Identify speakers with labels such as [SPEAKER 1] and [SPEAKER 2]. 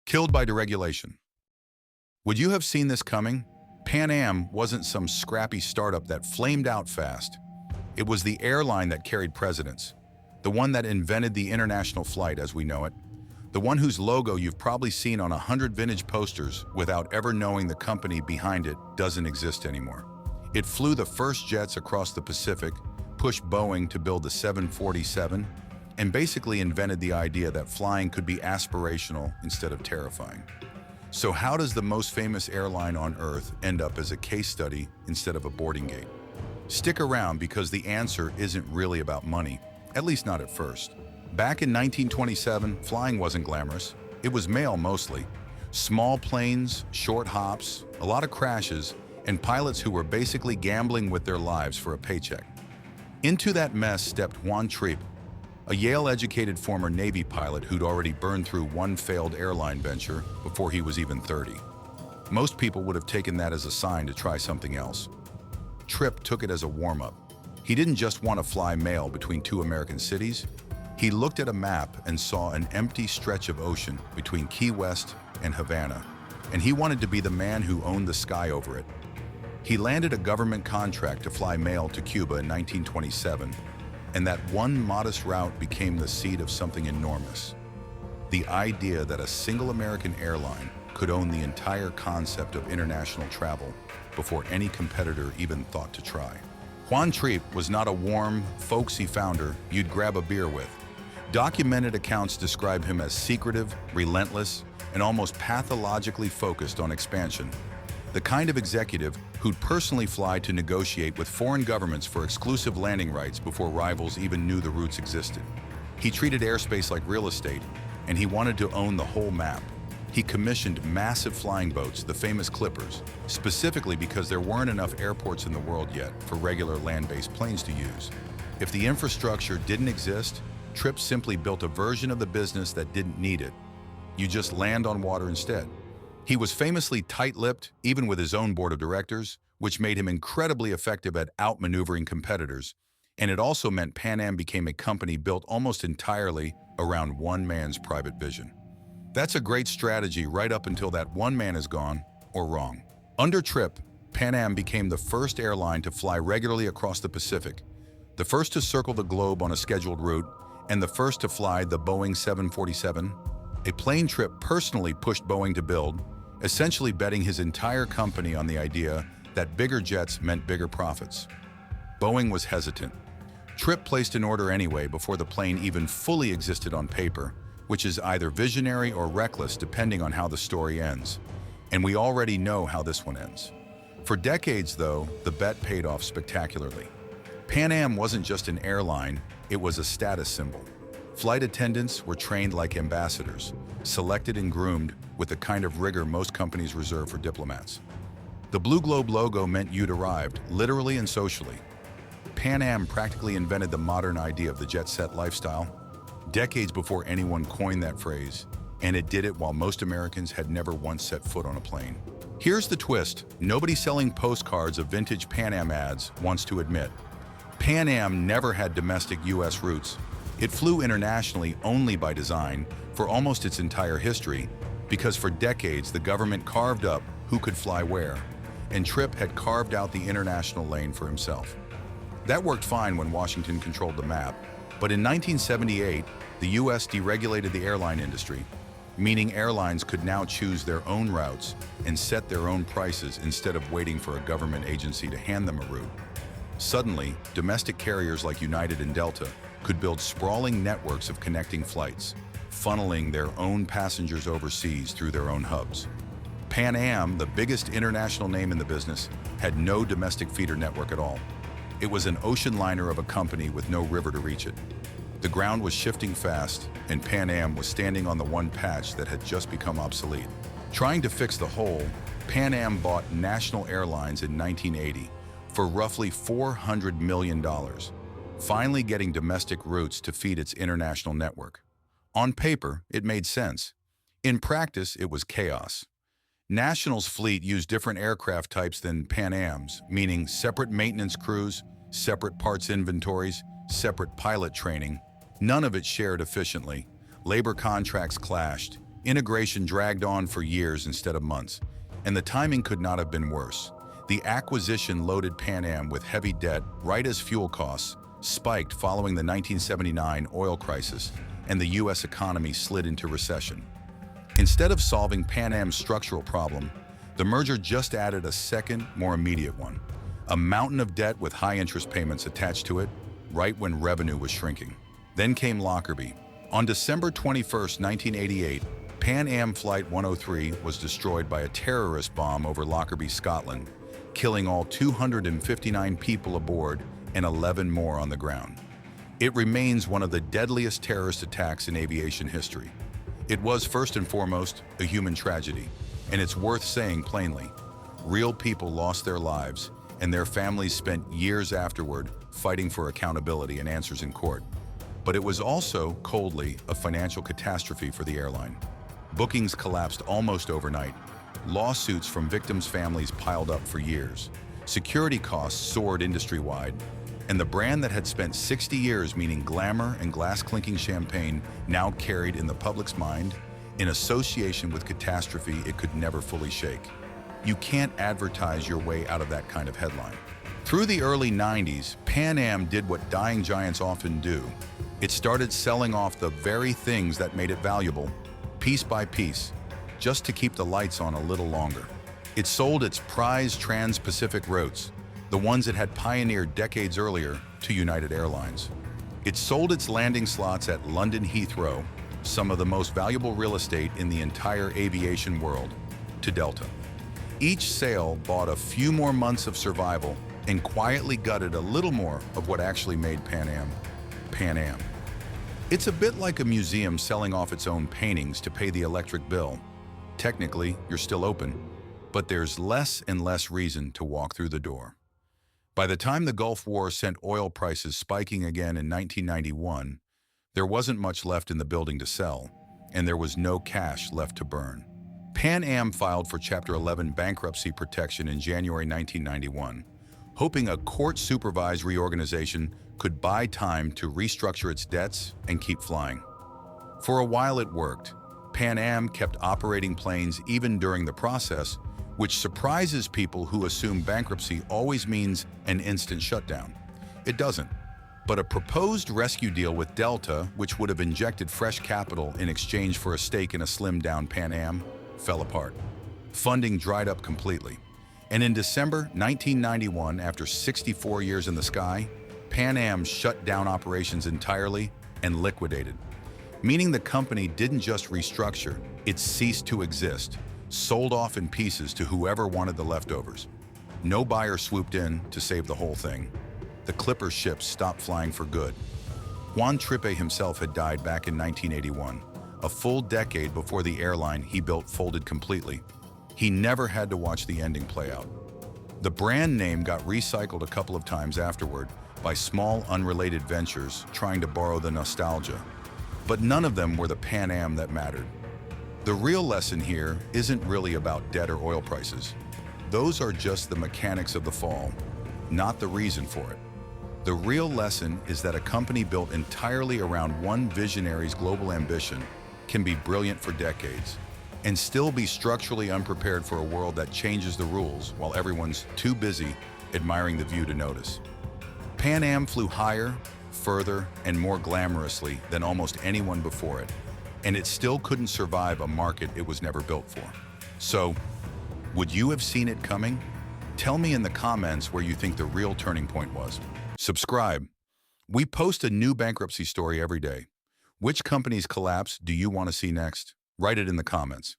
[SPEAKER 1] Killed by deregulation. Would you have seen this coming? Pan Am wasn't some scrappy startup that flamed out fast. It was the airline that carried precedents, the one that invented the international flight as we know it, the one whose logo you've probably seen on 100 vintage posters without ever knowing the company behind it doesn't exist anymore. It flew the first jets across the Pacific, pushed Boeing to build the 747, and basically invented the idea that flying could be aspirational instead of terrifying. So how does the most famous airline on Earth end up as a case study instead of a boarding gate? Stick around because the answer isn't really about money, at least not at first. Back in 1927, flying wasn't glamorous. It was mail mostly. Small planes, short hops, a lot of crashes, and pilots who were basically gambling with their lives for a paycheck. Into that mess stepped Juan Trippe, a Yale-educated former Navy pilot who'd already burned through one failed airline venture before he was even 30. Most people would have taken that as a sign to try something else. Trippe took it as a warm-up. He didn't just want to fly mail between two American cities. He looked at a map and saw an empty stretch of ocean between Key West and Havana, and he wanted to be the man who owned the sky over it. He landed a government contract to fly mail to Cuba in 1927, and that one modest route became the seed of something enormous. The idea that a single American airline could own the entire concept of international travel before any competitor even thought to try. Juan Trippe was not a warm, folksy founder you'd grab a beer with. Documented accounts describe him as secretive, relentless, and almost pathologically focused on expansion. The kind of executive who'd personally fly to negotiate with foreign governments for exclusive landing rights before rivals even knew the routes existed. He treated airspace like real estate, and he wanted to own the whole map. He commissioned massive flying boats, the famous Clippers, specifically because there weren't enough airports in the world yet for regular land-based planes to use. If the infrastructure didn't exist, Trippe simply built a version of the business that didn't need it. You just land on water instead. He was famously tight-lipped, even with his own board of directors, which made him incredibly effective at outmaneuvering competitors, and it also meant Pan Am became a company built almost entirely around one man's private vision. That's a great strategy right up until that one man is gone or wrong. Under Trippe, Pan Am became the first airline to fly regularly across the Pacific, the first to circle the globe on a scheduled route, and the first to fly the Boeing 747, a plane Trippe personally pushed Boeing to build, essentially betting his entire company on the idea that bigger jets meant bigger profits. Boeing was hesitant. Trippe placed an order anyway before the plane even fully existed on paper, which is either visionary or reckless depending on how the story ends. And we already know how this one ends. For decades, though, the bet paid off spectacularly. Pan Am wasn't just an airline, it was a status symbol. Flight attendants were trained like ambassadors, selected and groomed with the kind of rigor most companies reserve for diplomats. The Blue Globe logo meant you'd arrived, literally and socially. Pan Am practically invented the modern idea of the jet-set lifestyle, decades before anyone coined that phrase, and it did it while most Americans had never once set foot on a plane. Here's the twist: nobody selling postcards of vintage Pan Am ads wants to admit. Pan Am never had domestic U.S. routes. It flew internationally only by design for almost its entire history, because for decades the government carved up who could fly where, and Trippe had carved out the international lane for himself. That worked fine when Washington controlled the map, but in 1978, the U.S. deregulated the airline industry, meaning airlines could now choose their own routes and set their own prices instead of waiting for a government agency to hand them a route. Suddenly, domestic carriers like United and Delta could build sprawling networks of connecting flights, funneling their own passengers overseas through their own hubs. Pan Am, the biggest international name in the business, had no domestic feeder network at all. It was an ocean liner of a company with no river to reach it. The ground was shifting fast, and Pan Am was standing on the one patch that had just become obsolete. Trying to fix the hole, Pan Am bought National Airlines in 1980 for roughly $400 million, finally getting domestic routes to feed its international network. On paper, it made sense. In practice, it was chaos. National's fleet used different aircraft types than Pan Am's, meaning separate maintenance crews, separate parts inventories, separate pilot training. None of it shared efficiently. Labor contracts clashed. Integration dragged on for years instead of months, and the timing could not have been worse. The acquisition loaded Pan Am with heavy debt right as fuel costs spiked following the 1979 oil crisis and the U.S. economy slid into recession. Instead of solving Pan Am's structural problem, the merger just added a second, more immediate one. A mountain of debt with high interest payments attached to it, right when revenue was shrinking. Then came Lockerbie. On December 21, 1988, Pan Am Flight 103 was destroyed by a terrorist bomb over Lockerbie, Scotland, killing all 259 people aboard and 11 more on the ground. It remains one of the deadliest terrorist attacks in aviation history. It was first and foremost a human tragedy, and it's worth saying plainly. Real people lost their lives, and their families spent years afterward fighting for accountability and answers in court. But it was also, coldly, a financial catastrophe for the airline. Bookings collapsed almost overnight. Lawsuits from victims' families piled up for years. Security costs soared industry-wide, and the brand that had spent 60 years meaning glamour and glass-clinking champagne now carried in the public's mind an association with catastrophe it could never fully shake. You can't advertise your way out of that kind of headline. Through the early 90s, Pan Am did what dying giants often do. It started selling off the very things that made it valuable, piece by piece, just to keep the lights on a little longer. It sold its prized trans-Pacific routes, the ones it had pioneered decades earlier, to United Airlines. It sold its landing slots at London Heathrow, some of the most valuable real estate in the entire aviation world, to Delta. Each sale bought a few more months of survival and quietly gutted a little more of what actually made Pan Am, Pan Am. It's a bit like a museum selling off its own paintings to pay the electric bill. Technically, you're still open, but there's less and less reason to walk through the door. By the time the Gulf War sent oil prices spiking again in 1991, there wasn't much left in the building to sell, and there was no cash left to burn. Pan Am filed for Chapter 11 bankruptcy protection in January 1991, hoping a court-supervised reorganization could buy time to restructure its debts and keep flying. For a while it worked. Pan Am kept operating planes even during the process, which surprises people who assume bankruptcy always means an instant shutdown. It doesn't. But a proposed rescue deal with Delta, which would have injected fresh capital in exchange for a stake in a slimmed-down Pan Am, fell apart. Funding dried up completely. And in December 1991, after 64 years in the sky, Pan Am shut down operations entirely and liquidated. Meaning the company didn't just restructure, it ceased to exist, sold off in pieces to whoever wanted the leftovers. No buyer swooped in to save the whole thing. The Clipper ships stopped flying for good. Juan Trippe himself had died back in 1981, a full decade before the airline he built folded completely. He never had to watch the ending play out. The brand name got recycled a couple of times afterward by small, unrelated ventures trying to borrow the nostalgia. But none of them were the Pan Am that mattered. The real lesson here isn't really about debt or oil prices. Those are just the mechanics of the fall, not the reason for it. The real lesson is that a company built entirely around one visionary's global ambition can be brilliant for decades and still be structurally unprepared for a world that changes the rules while everyone's too busy admiring the view to notice. Pan Am flew higher, further, and more glamorously than almost anyone before it, and it still couldn't survive a market it was never built for. So, would you have seen it coming? Tell me in the comments where you think the real turning point was. Subscribe. We post a new bankruptcy story every day. Which company's collapse do you want to see next? Write it in the comments.